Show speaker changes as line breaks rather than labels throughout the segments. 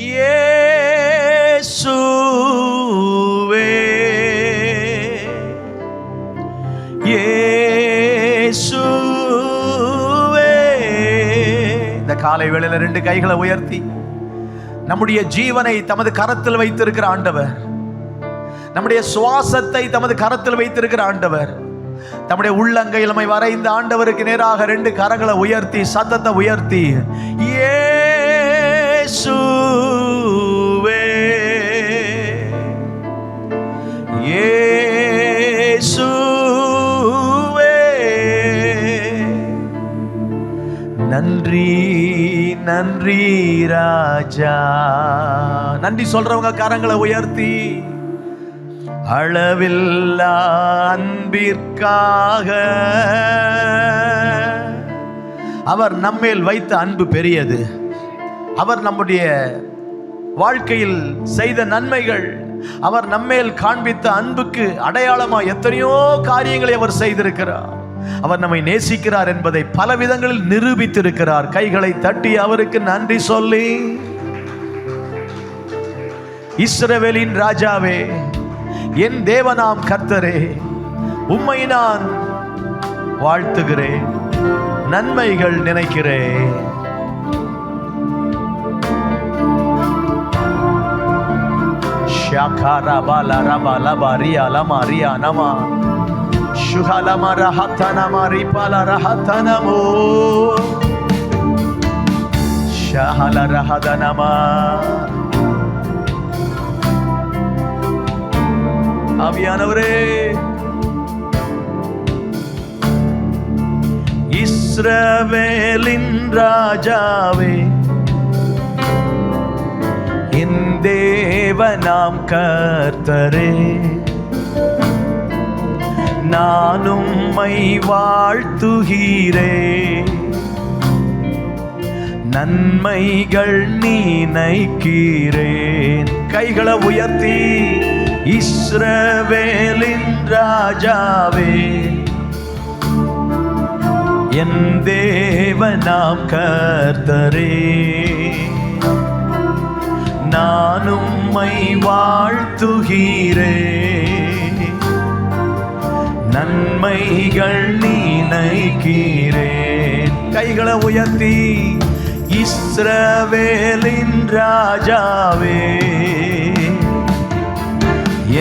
இயேசுவே இயேசுவே. இந்த காலை வேளையில 2 கைகளை உயர்த்தி நம்முடைய ஜீவனை தமது கரத்தில் வைத்திருக்கிற ஆண்டவர், நம்முடைய சுவாசத்தை தமது கரத்தில் வைத்திருக்கிற ஆண்டவர், நம்முடைய உள்ளங்கையில் நம்மை வரைந்த ஆண்டவருக்கு நேராக 2 கரங்களை உயர்த்தி சத்தத்தை உயர்த்தி இயேசுவே இயேசுவே. நன்றி நன்றி ராஜா. நன்றி சொல்றவங்க கரங்களை உயர்த்தி அளவில்லா அன்பிற்காக. அவர் நம்மேல் வைத்த அன்பு பெரியது. அவர் நம்முடைய வாழ்க்கையில் செய்த நன்மைகள், அவர் நம்மேல் காண்பித்த அன்புக்கு அடையாளமா எத்தனையோ காரியங்களை அவர் செய்திருக்கிறார். அவர் நம்மை நேசிக்கிறார் என்பதை பல விதங்களில் நிரூபித்திருக்கிறார். கைகளை தட்டி அவருக்கு நன்றி சொல்லி, இஸ்ரவேலின் ராஜாவே, என் தேவனாம் கர்த்தரே, உம்மை நான் வாழ்த்துகிறேன், நன்மைகள் நினைக்கிறேன். ஆவியானவரே, இஸ்ரவேலின் ராஜாவே, என் தேவனாம் கர்த்தரே, நான் உம்மை வாழ்த்துகிறேன், நன்மைகள் நினைக்கிறேன். கைகளை உயர்த்தி இஸ்ரவேலின் ராஜாவே, என் தேவனாம் கர்த்தரே, நான் உம்மை வாழ்த்துகிறேன், நன்மைகள் நினைக்கிறேன். கைகளை உயர்த்தி இஸ்ரவேலின் ராஜாவே,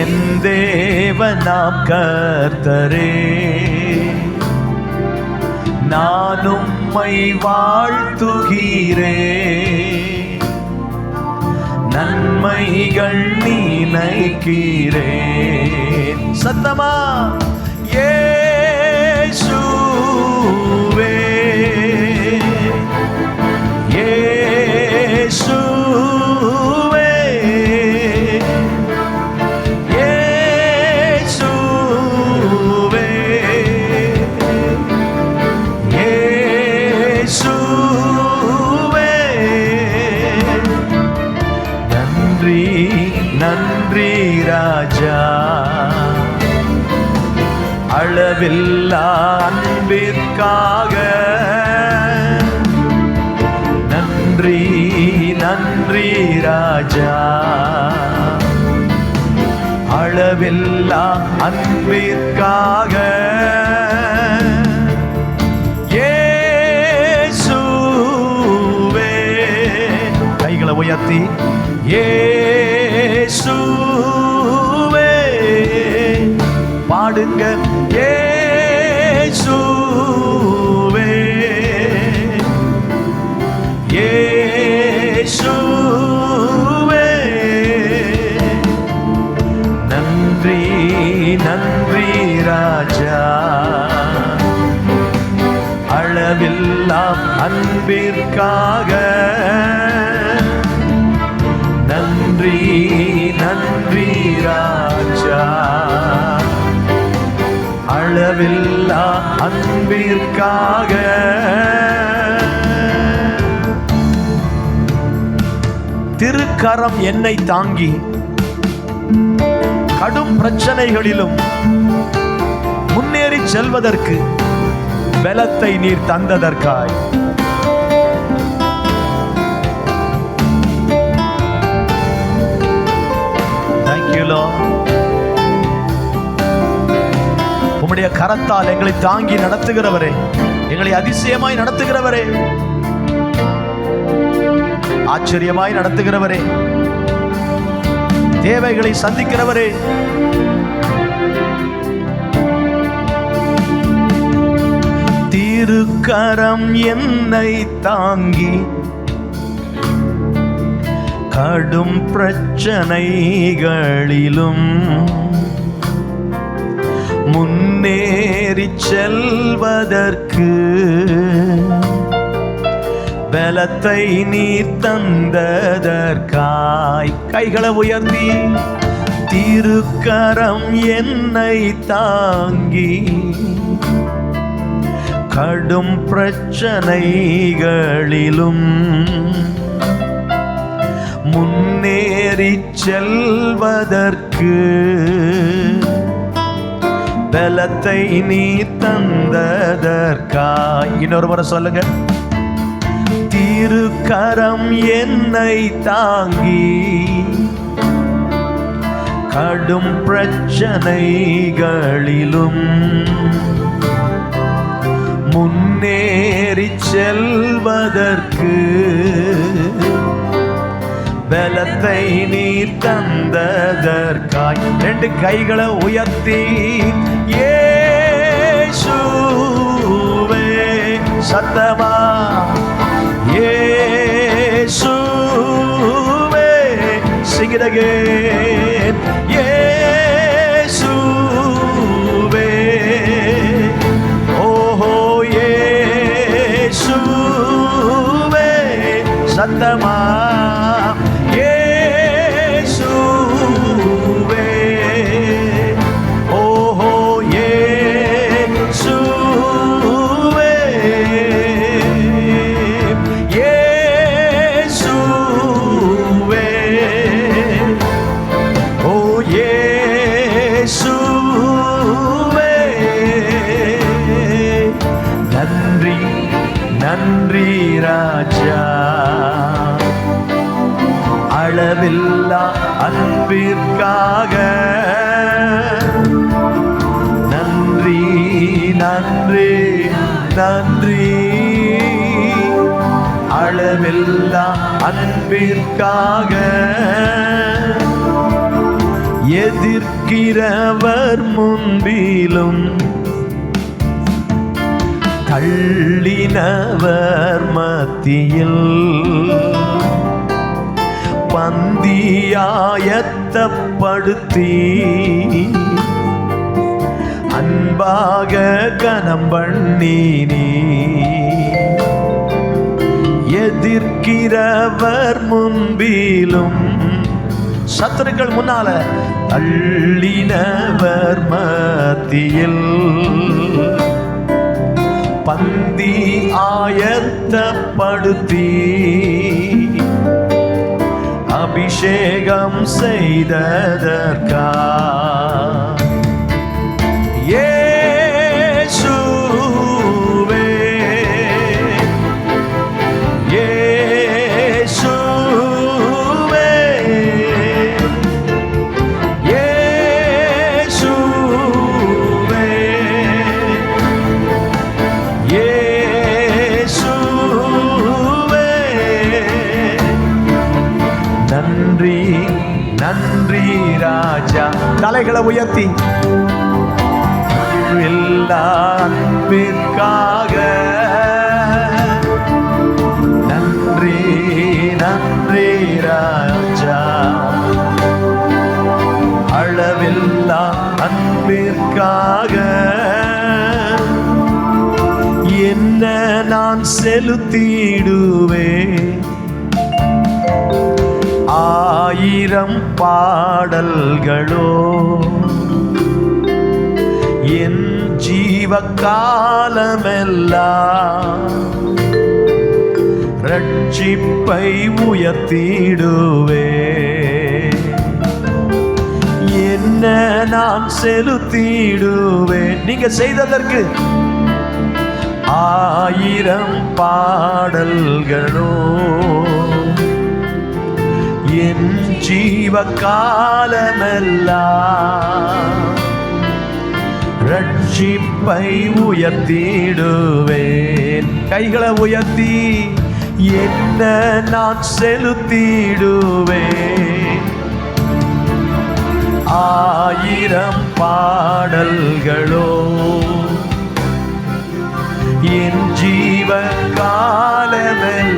என் தேவனாம் கர்த்தரே, நான் உம்மை வாழ்த்துகிறேன், நன்மைகள் நினைக்கிறேன். சத்தமா இயேசுவே இயேசுவே இயேசுவே இயேசுவே. நன்றி நன்றி ராஜா, அளவில்லா அன்பிற்காக. நன்றி நன்றி ராஜா, அளவில்லா அன்பிற்காக. இயேசுவே, கைகளை உயர்த்தி இயேசுவே பாடுங்க. இயேசுவே இயேசுவே. நன்றி நன்றி ராஜா, அளவில்லா அன்பிற்காக. நன்றி நன்றி ராஜா, அளவில்லா அன்பிற்காக. திருக்கரம் என்னை தாங்கி கடும் பிரச்சனைகளிலும் முன்னேறி செல்வதற்கு பலத்தை நீர் தந்ததற்காய் கரத்தால் எங்களை தாங்கி நடத்துகிறவரே, எங்களை அதிசயமாய் நடத்துகிறவரே, ஆச்சரியமாய் நடத்துகிறவரே, தேவைகளை சந்திக்கிறவரே, திருக்கரம் என்னை தாங்கி கடும் பிரச்சனைகளிலும் முன்னேறி செல்வதற்கு பலத்தை நீர் தந்ததற்காய் கைகளை உயர்த்தி, திருக்கரம் என்னை தாங்கி கடும் பிரச்சனைகளிலும் முன்னேறி செல்வதற்கு பலத்தை நீ தந்ததற்காய். இன்னொரு முறை சொல்லுங்க. திருக்கரம் என்னை தாங்கி கடும் பிரச்சனைகளிலும் முன்னேறி செல்வதற்கு பலத்தை நீ தந்ததற்காய். ரெண்டு கைகளை உயர்த்தி இயேசுவே சத்தமா, இயேசுவே sing it again, இயேசுவே ஓஹோ இயேசுவே சத்தமா, நன்றி ராஜா, அளவில்லா அன்பிற்காக நன்றி நன்றி நன்றி, அளவில்லா அன்பிற்காக எதிர்க்கிறவர் முன்பிலும் தள்ளினவர் மத்தியில் பந்தியாயத்தப்படுத்தி அன்பாக கனம் பண்ணினீ. எதிர்க்கிறவர் முன்பிலும் சத்துருக்கள் முன்னால தள்ளினவர் மத்தியில் பந்தி ஆயத்தப்படுத்தி அபிஷேகம் செய்ததற்காய் இயேசுவே இயேசுவே இயேசுவே இயேசுவே நன்றி நன்றி ராஜா. தலைகளை உயர்த்தி அன்பிற்காக நன்றி நன்றி ராஜா, அளவில்லா அன்பிற்காக என்ன நான் செலுத்திடுவேன், ஆயிரம் பாடல்களோ என் ஜீவ காலமெல்லாம் ரட்சிப்பை உயர்த்திடுவே. என்ன நான் செலுத்திடுவேன், நீங்க செய்ததற்கு ஆயிரம் பாடல்களோ என் ஜீவ காலமெல்லாம் ரட்சிப்பை உயர்த்திடுவேன். கைகளை உயர்த்தி என்ன நான் செலுத்திடுவேன். 1000 பாடல்களோ என் ஜீவ காலமெல்லாம்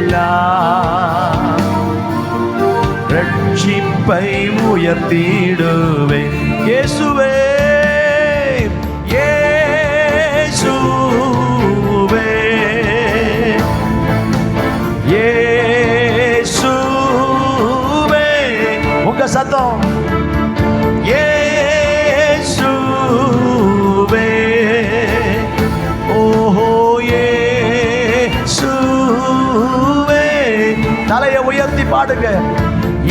ரட்சிப்பை உயர்த்திடுவேன். இயேசுவே இயேசுவே இயேசுவே. உங்க சத்தம் இயேசுவே. ஓஹோ இயேசுவே. தலையை உயர்த்தி பாடுங்க.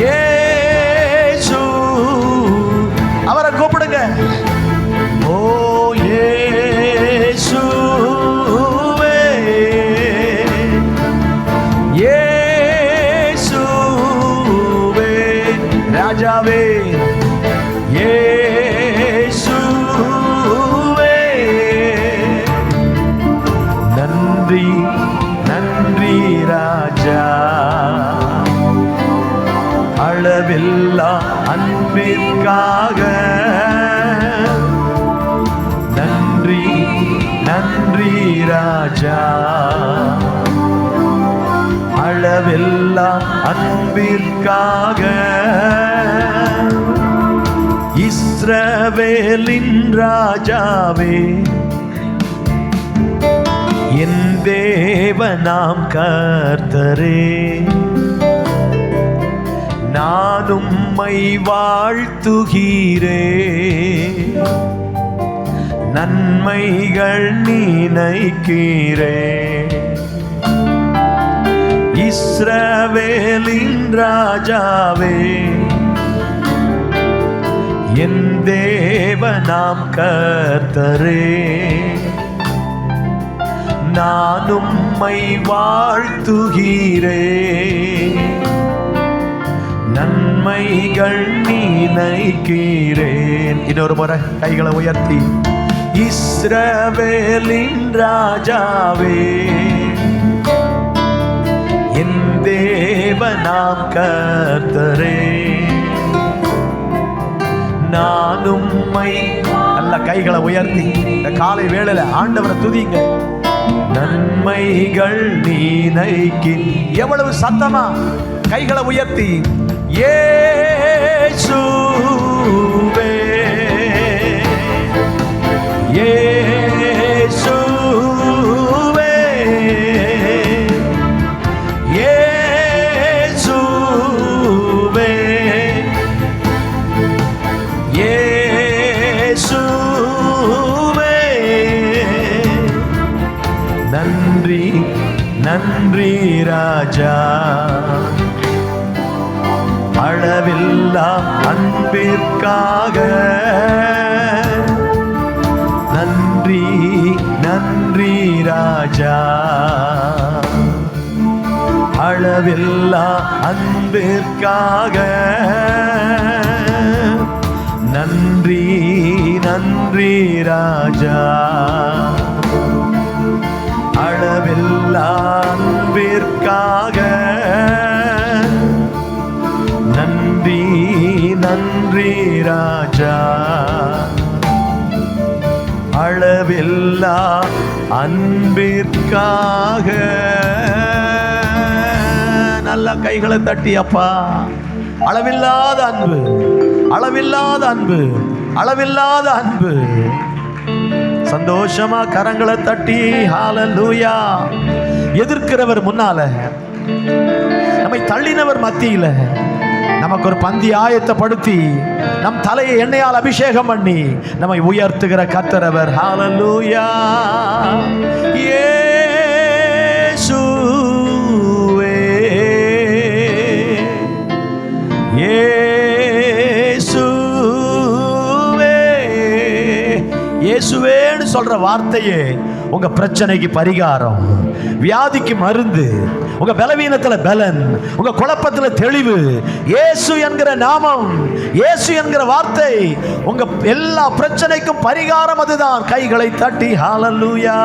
இயேசு. அவரை கூப்பிடுங்க. ஓ இயேசுவே இயேசுவே. ராஜாவே இயேசுவே. நன்றி நன்றி ராஜா, அளவில்லா அன்பிற்காக. நன்றி நன்றி ராஜா, அளவில்லா அன்பிற்காக. இஸ்ரவேலின் ராஜாவே, என் தேவனாம் கர்த்தரே, நான் உம்மை வாழ்த்துகிறேன். நன்மைகள் நினைக்கிறேன். இஸ்ரவேலின் ராஜாவே, என் தேவனாம் கர்த்தரே, நான் உம்மை வாழ்த்துகிறேன். நன்மைகள் நினைக்கிறேன். இன்னொரு முறை கைகளை உயர்த்தி. இஸ்ரவேலின் ராஜாவே, என் தேவனாம் கர்த்தரே, நான் உம்மை. நல்ல கைகளை உயர்த்தி இந்த காலை வேளையில ஆண்டவரை துதிங்க. நன்மைகள் நினைக்கி. எவ்வளவு சத்தமா கைகளை உயர்த்தி. இயேசுவே இயேசுவே இயேசுவே இயேசுவே. நன்றி நன்றி ராஜா, அளவில்லா அன்பிற்காக. நன்றி நன்றி ராஜா, அளவில்லா அன்பிற்காக. நன்றி நன்றி ராஜா, அளவில்லா அன்பிற்காக. நன்றி நன்றி ராஜா, அளவில்லா அன்பிற்காக. நல்ல கைகளை தட்டி அப்பா, அளவில்லாத அன்பு, அளவில்லாத அன்பு, அளவில்லாத அன்பு. சந்தோஷமா கரங்களை தட்டி ஹல்லேலூயா. எதிர்க்கிறவர் முன்னால, நம்மை தள்ளினவர் மத்தியில நமக்கு ஒரு பந்தி ஆயத்தப்படுத்தி நம் தலையை எண்ணெயால் அபிஷேகம் பண்ணி நம்மை உயர்த்துகிற கர்த்தரவர். ஹல்லேலூயா. இயேசுவே இயேசுவே இயேசுவேன்னு சொல்ற வார்த்தையே உங்க பிரச்சனைக்கு பரிகாரம், வியாதிக்கு மருந்து, உங்க பலவீனத்துல பலன், உங்க குழப்பத்துல தெளிவு. இயேசு என்கிற நாமம், இயேசு என்கிற வார்த்தை உங்க எல்லா பிரச்சனைக்கும் பரிகாரம். அதுதான். கைகளை தட்டி ஹalleluya.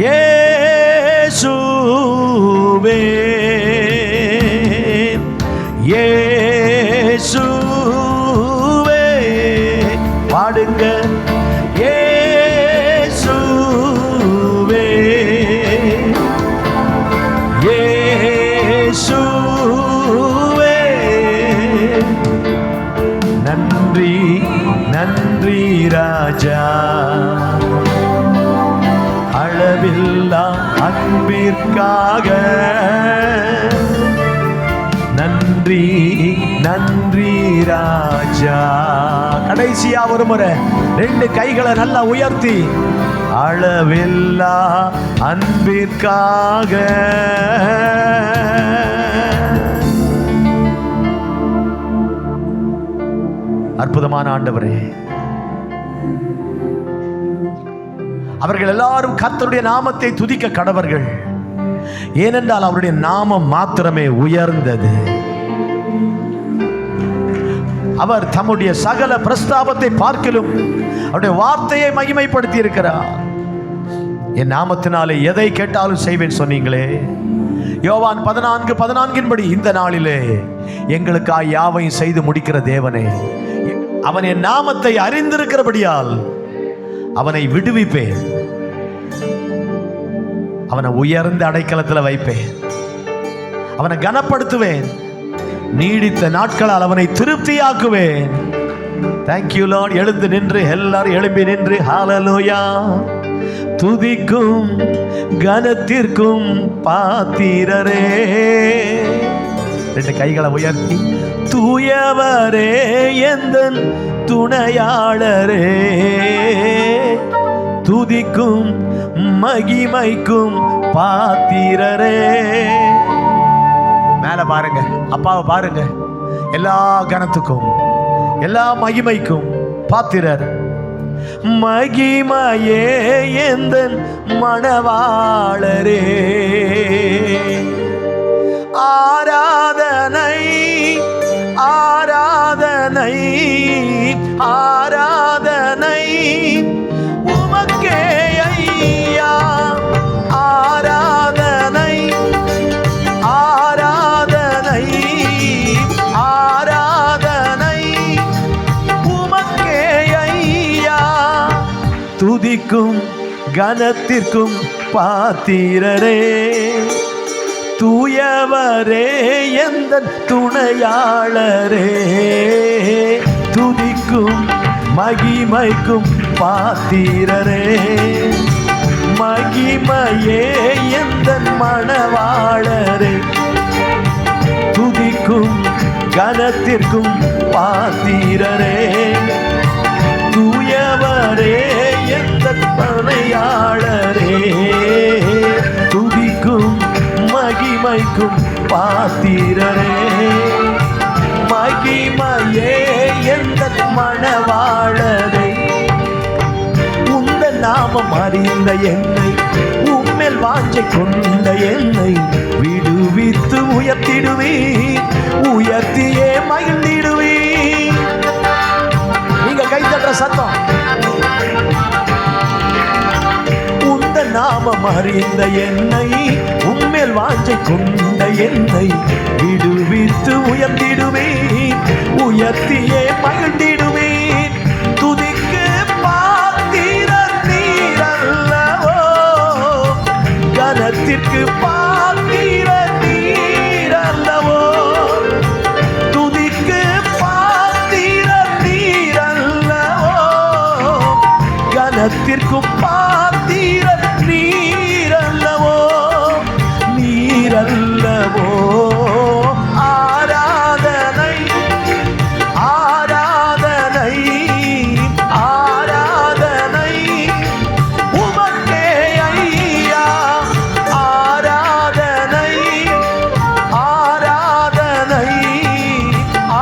இயேசுவே இயேசுவே பாடுங்க. இயேசுவே இயேசுவே நன்றி நன்றி ராஜா, அளவில்லா அன்பிற்காக நன்றி நன்றி ராஜா. கடைசியா ஒரு முறை 2 கைகளை நல்லா உயர்த்தி, அளவில்லா அன்பிற்காக. அற்புதமான ஆண்டவரே, அவர்கள் எல்லாரும் கர்த்தருடைய நாமத்தை துதிக்க கடவர்கள், ஏனென்றால் அவருடைய நாமம் மாத்திரமே உயர்ந்தது. அவர் தம்முடைய சகல பிரஸ்தாபத்தை பார்க்கிலும் அவருடைய வார்த்தையை மகிமைப்படுத்தி இருக்கிறார். என் நாமத்தினாலே எதை கேட்டாலும் செய்வேன் சொன்னீங்களே. யோவான் 14:14 படி இந்த நாளிலே எங்களுக்காய் யாவையும் செய்து முடிக்கிற தேவனே, அவன் என் நாமத்தை அறிந்திருக்கிறபடியால் அவனை விடுவிப்பேன், அவனை உயர்ந்த அடைக்கலத்தில் வைப்பேன், அவனை கனப்படுத்துவேன், நீடித்த நாட்களால் அவனை திருப்தியாக்குவேன். Thank you Lord. எழுந்து நின்று எல்லாரும் எழும்பி நின்று ஹalleluya. துதிக்கும் கனத்திற்கும் பாத்திரரே. 2 கைகளை உயர்த்தி, தூயவரே எந்தன் துணையாளரே, துதிக்கும் மகிமைக்கும் பாத்திரரே. மேல பாருங்க, அப்பாவை பாருங்க. எல்லா கனத்துக்கும் எல்லா மகிமைக்கும் பாத்திரர். மகிமையே எந்தன் மணவாளரே, ஆராதனை ஆராதனை ஆராதனை உமக்கே ஐயா. ஆராதனை ஆராதனை ஆராதனை உமக்கே ஐயா. துதிக்கும் கனத்திற்கும் பாத்திரரே, தூயவரே எந்தன் துணையாளரே, துதிக்கும் மகிமைக்கும் பாத்திரரே. மகிமையே எந்தன் மணவாளரே, துதிக்கும் கனத்திற்கும் பாத்திரரே, தூயவரே எந்தன் துணையாளரே, துதிக்கும் மகிமைக்கும் பாத்திரரே. மகிமையே எந்தன் மணவாளரே, உந்த நாமம் அறிந்த என்னை, உம்மேல் வாஞ்சை கொண்ட என்னை விடுவித்து உயர்த்திடுவே, உயர்த்தியே மகிழ்ந்திடுவே. நீங்க கைத்தட்ட சத்தம். உந்த நாமம் அறிந்த என்னை, உம்மேல் வாஞ்சை கொண்ட என்னை விடுவித்து உயர்த்திடுவே, உயர்த்தியே மகிழ்ந்திடுவே. துதிக்கு பாத்திரர் நீரல்லவோ, கனத்திற்கு பாத்திரர் நீரல்லவோ, துதிக்கு பாத்திரர் நீரல்லவோ, கனத்திற்கு பாத்திரர் நீரல்லவோ, நீரல்லவோ. ஆராதனை ஆராதனை ஆராதனை உமக்கே ஐயா. ஆராதனை ஆராதனை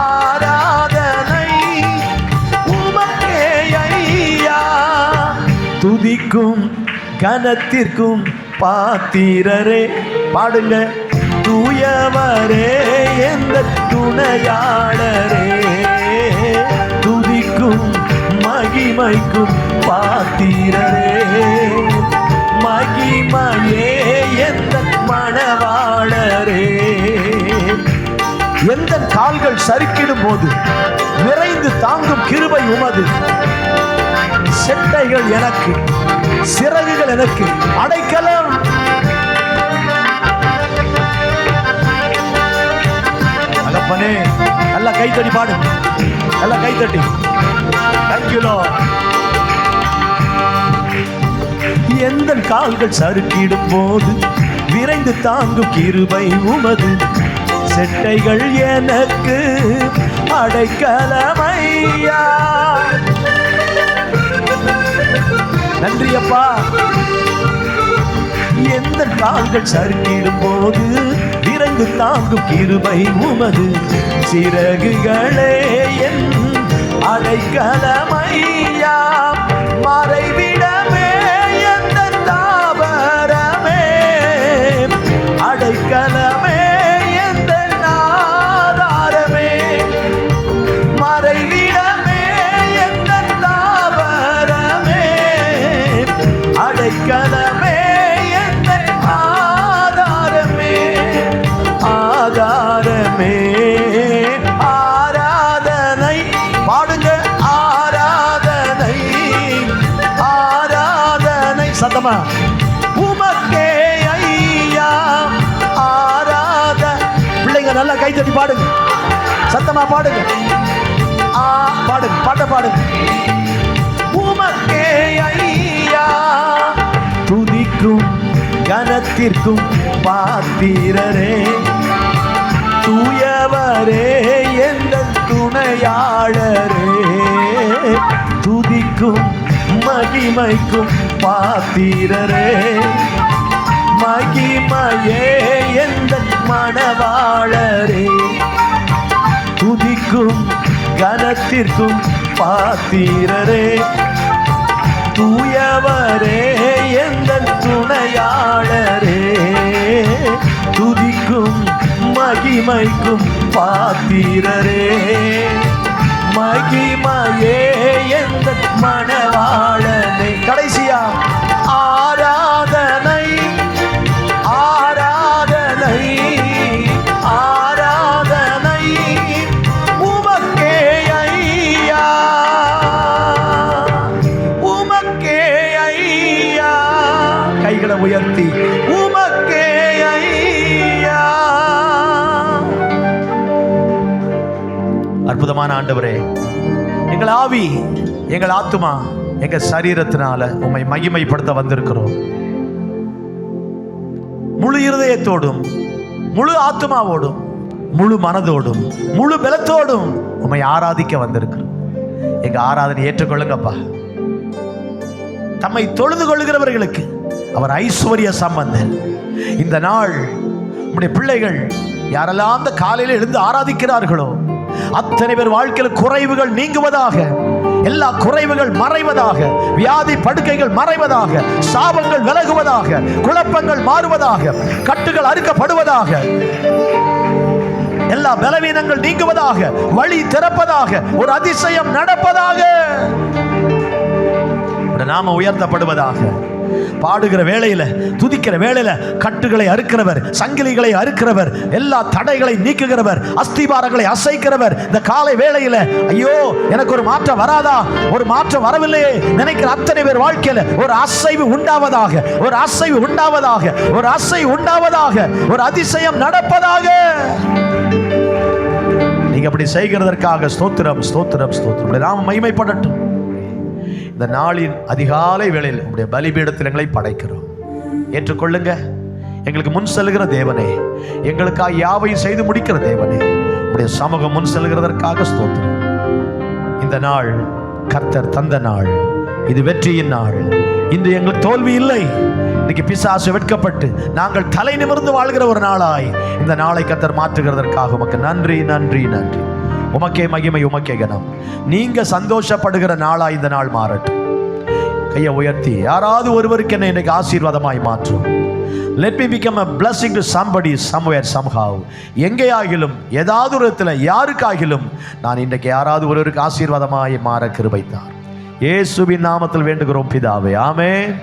ஆராதனை உமக்கே ஐயா. கனத்திற்கும் பாத்திரரே. பாடுங்க. தூயவரே எந்த துணையாளரே, துதிக்கும் மகிமைக்கும் பாத்திரரே. மகிமையே எந்த மணவாளரே. எந்த கால்கள் சறுக்கிடும் போது விரைந்து தாங்கும் கிருபை உமது. செட்டைகள் எனக்கு, சிறகுகள் எனக்கு அடைக்கலம். அகப்பனே, நல்லா கைத்தட்டி பாடு, நல்லா கைத்தட்டி. Thank you Lord. எந்த கால்கள் சறுக்கிடும் போது விரைந்து தாங்கும் கிருபை உமது. செட்டைகள் எனக்கு அடைக்கலமையா. நன்றி அப்பா. எந்த கால்கள் சறுக்கிடும் போது விரைந்து தாங்கும் கிருபை உமது. சிறகுகளே என் அடைக்கலமையா. மறைவிடமே எந்த தாவரமே, அடைக்கலமே எந்த ஆதாரமே. மறைவிடமே எந்த தாவரமே, அடைக்கலமே எந்த ஆதாரமே. ஆதாரமே ஆராதனை. பாடுங்க. ஆராதனை ஆராதனை சத்தமா உமக்கே ஐயா. ஆராத பிள்ளைங்க நல்லா கைத்தட்டி பாடுங்க, சத்தமா பாடுங்க. பாடுங்க, பாட்ட பாடுங்க. உமக்கே ஐயா. துதிக்கும் கனத்திற்கும் பாத்திரரே, தூயவரே எந்த துணையாளரே. துதிக்கும் மகிமைக்கும் பாத்திரரே. மகிமையே எந்த மணவாளரே. துதிக்கும் கனத்திற்கும் பாத்திரரே. தூயவரே எந்த துணையாளரே. துதிக்கும் மகிமைக்கும் பாத்திரரே. மகிமையே எந்த மணவாளனே. கடைசியா ஆராதனை ஆராதனை ஆராதனை உமக்கே ஐயா. உமக்கே ஐயா. கைகளை உயர்த்தி உமக்கே ஐயா. அற்புதமான ஆண்டவரே, எங்கள் ஆவி, எங்கள் ஆத்துமா, எங்க சரீரத்தினால உம்மை மகிமைப்படுத்த வந்திருக்கிறோம். முழு இருதயத்தோடும், முழு ஆத்துமாவோடும், முழு மனதோடும், முழு பலத்தோடும் உம்மை ஆராதிக்க வந்திருக்கிறோம். எங்க ஆராதனை ஏற்றுக்கொள்ளுங்கப்பா. தம்மை தொழுது கொள்ளுகிறவர்களுக்கு அவர் ஐஸ்வர்ய சம்பந்தன். இந்த நாள் உம்முடைய பிள்ளைகள் யாரெல்லாம் அந்த காலையில் எழுந்து ஆராதிக்கிறார்களோ அத்தனை பேர் வாழ்க்கையில் குறைவுகள் நீங்குவதாக, எல்லா குறைவுகள் மறைவதாக, வியாதி படுக்கைகள் மறைவதாக, சாபங்கள் விலகுவதாக, குழப்பங்கள் மாறுவதாக, கட்டுகள் அறுக்கப்படுவதாக, எல்லா பலவீனங்கள் நீங்குவதாக, வழி திறப்பதாக, ஒரு அதிசயம் நடப்பதாக, நாம உயர்த்தப்படுவதாக. பாடுகிற வேளையில, துதிக்கிற வேளையில கட்டுகளை அறுக்கிறவர், சங்கிலிகளை அறுக்கிறவர், எல்லா தடைகளை நீக்குகிறவர், அஸ்திபாரங்களை அசைக்கிறவர். இந்த காலை வேளையில ஐயோ எனக்கு ஒரு மாற்றம் வராதா, ஒரு மாற்றம் வரவில்லையே நினைக்கிற அத்தனை பேர் வாழ்க்கையில ஒரு அசைவு உண்டாவதாக, ஒரு அசைவு உண்டாவதாக, ஒரு அசைவு உண்டாவதாக, ஒரு அதிசயம் நடப்பதாக. நீங்க அப்படி செய்கிறதற்காக ஸ்தோத்திரம், ஸ்தோத்திரம், ஸ்தோத்திரம். நாம மகிமைப்படட்டும். இந்த நாளின் அதிகாலை வேளையில் உங்களுடைய பலிபீடத்தில் எங்களை படைக்கிறோம். ஏற்றுக்கொள்ளுங்க. எங்களுக்கு முன் செல்கிற தேவனே, எங்களுக்காக யாவையும் செய்து முடிக்கிற தேவனே, உங்களுடைய சமூகம் முன் செல்கிறதற்காக ஸ்தோத்திரம். இந்த நாள் கர்த்தர் தந்த நாள், இது வெற்றியின் நாள். இன்று எங்களுக்கு தோல்வி இல்லை. இன்னைக்கு பிசாசு வெட்கப்பட்டு நாங்கள் தலை நிமிர்ந்து வாழ்கிற ஒரு நாளாய் இந்த நாளை கர்த்தர் மாற்றுகிறதற்காக உமக்கு நன்றி, நன்றி, நன்றி. உமக்கே மகிமை, உமக்கே கனம். நீங்க சந்தோஷப்படுகிற நாளா இந்த நாள் மாறட்டும். கையை உயர்த்தி, யாராவது ஒருவருக்கு என்னை இன்னைக்கு ஆசீர்வாதமாய் மாற்றும். Let me become a blessing to somebody somewhere somehow. எங்கேயாகிலும் ஏதாவது ஒரு இடத்துல யாருக்காகிலும் நான் இன்றைக்கு யாராவது ஒருவருக்கு ஆசீர்வாதமாய் மாற கிருபை தார். இயேசுவின் நாமத்தில் வேண்டுகிறோம் பிதாவே, ஆமென்.